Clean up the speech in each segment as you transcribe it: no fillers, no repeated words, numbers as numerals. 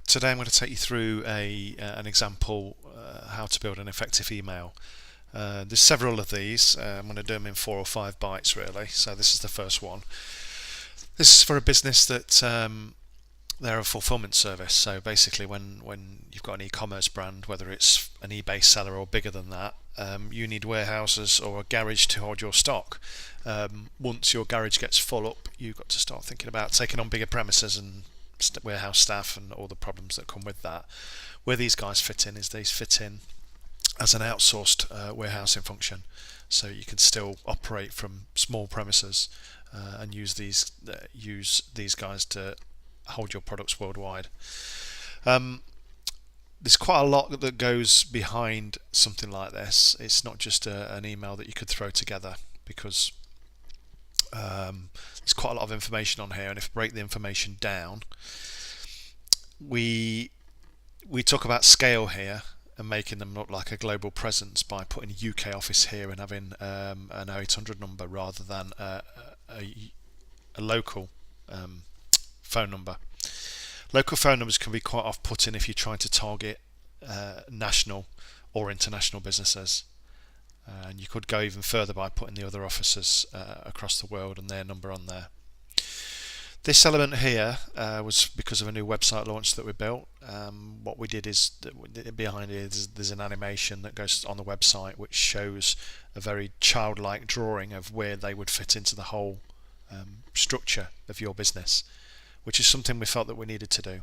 Today I'm going to take you through an example how to build an effective email. There's several of these. I'm going to do them in 4 or 5 bites really. So this is the first one. This is for a business that they're a fulfillment service. So basically when you've got an e-commerce brand, whether it's an eBay seller or bigger than that, you need warehouses or a garage to hold your stock. Once your garage gets full up, you've got to start thinking about taking on bigger premises and warehouse staff and all the problems that come with that. Where these guys fit in is they fit in as an outsourced warehousing function, so you can still operate from small premises and use these guys to hold your products worldwide. There's quite a lot that goes behind something like this. It's not just an email that you could throw together, because there's quite a lot of information on here, and if we break the information down, we talk about scale here and making them look like a global presence by putting a UK office here and having an 0800 number rather than a local phone number. Local phone numbers can be quite off-putting if you're trying to target national or international businesses. And you could go even further by putting the other offices across the world and their number on there. This element here was because of a new website launch that we built. What we did is, behind it there's an animation that goes on the website which shows a very childlike drawing of where they would fit into the whole structure of your business, which is something we felt that we needed to do.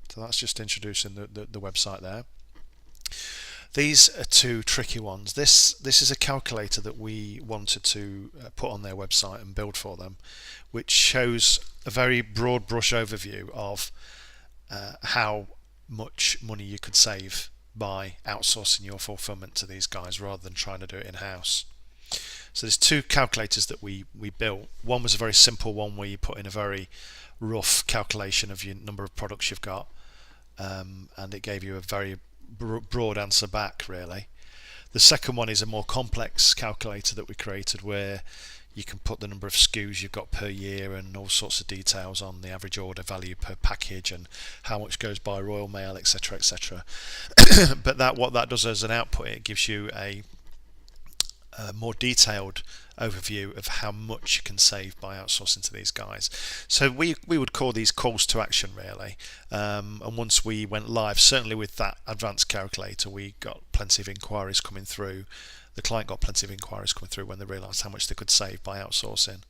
So that's just introducing the website there. These are 2 tricky ones. This is a calculator that we wanted to put on their website and build for them, which shows a very broad brush overview of how much money you could save by outsourcing your fulfillment to these guys rather than trying to do it in-house. So there's 2 calculators that we built. One was a very simple one where you put in a very rough calculation of your number of products you've got, and it gave you a very broad answer back really. The second one is a more complex calculator that we created, where you can put the number of SKUs you've got per year and all sorts of details on the average order value per package and how much goes by Royal Mail, etc, etc. But what that does as an output, it gives you a more detailed overview of how much you can save by outsourcing to these guys. So we would call these calls to action really, and once we went live, certainly with that advanced calculator, we got plenty of inquiries coming through. The client got plenty of inquiries coming through when they realised how much they could save by outsourcing.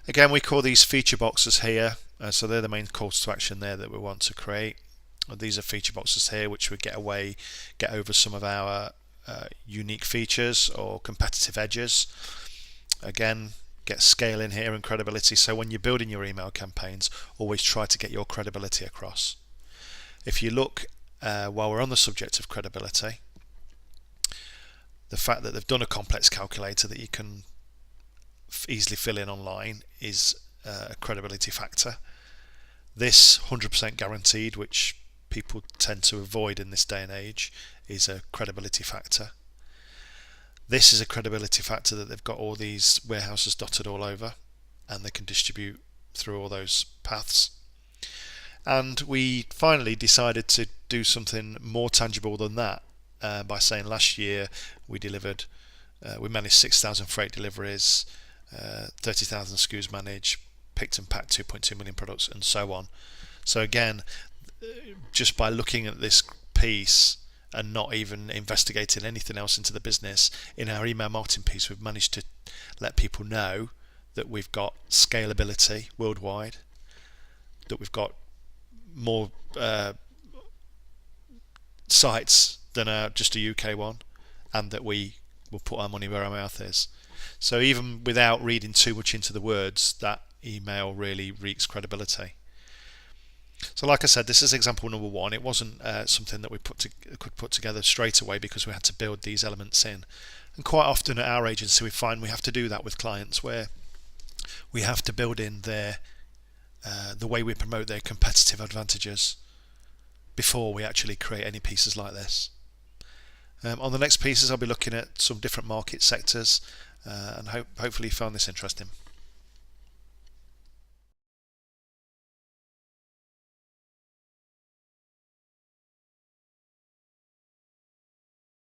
Again, we call these feature boxes here, so they're the main calls to action there that we want to create. These are feature boxes here which would get over some of our unique features or competitive edges. Again, get scale in here and credibility, so when you're building your email campaigns, always try to get your credibility across. If you look, while we're on the subject of credibility, the fact that they've done a complex calculator that you can easily fill in online is a credibility factor. This 100% guaranteed, which people tend to avoid in this day and age, is a credibility factor. This is a credibility factor that they've got all these warehouses dotted all over and they can distribute through all those paths. And we finally decided to do something more tangible than that by saying last year we managed 6,000 freight deliveries, 30,000 SKUs managed, picked and packed 2.2 million products, and so on. So again, just by looking at this piece and not even investigating anything else into the business, in our email marketing piece we've managed to let people know that we've got scalability worldwide, that we've got more sites than just a UK one, and that we will put our money where our mouth is. So even without reading too much into the words, that email really reeks credibility. So like I said, this is example number 1. It wasn't something that we could put together straight away because we had to build these elements in. And quite often at our agency we find we have to do that with clients, where we have to build in the way we promote their competitive advantages before we actually create any pieces like this. On the next pieces I'll be looking at some different market sectors, and hopefully you found this interesting.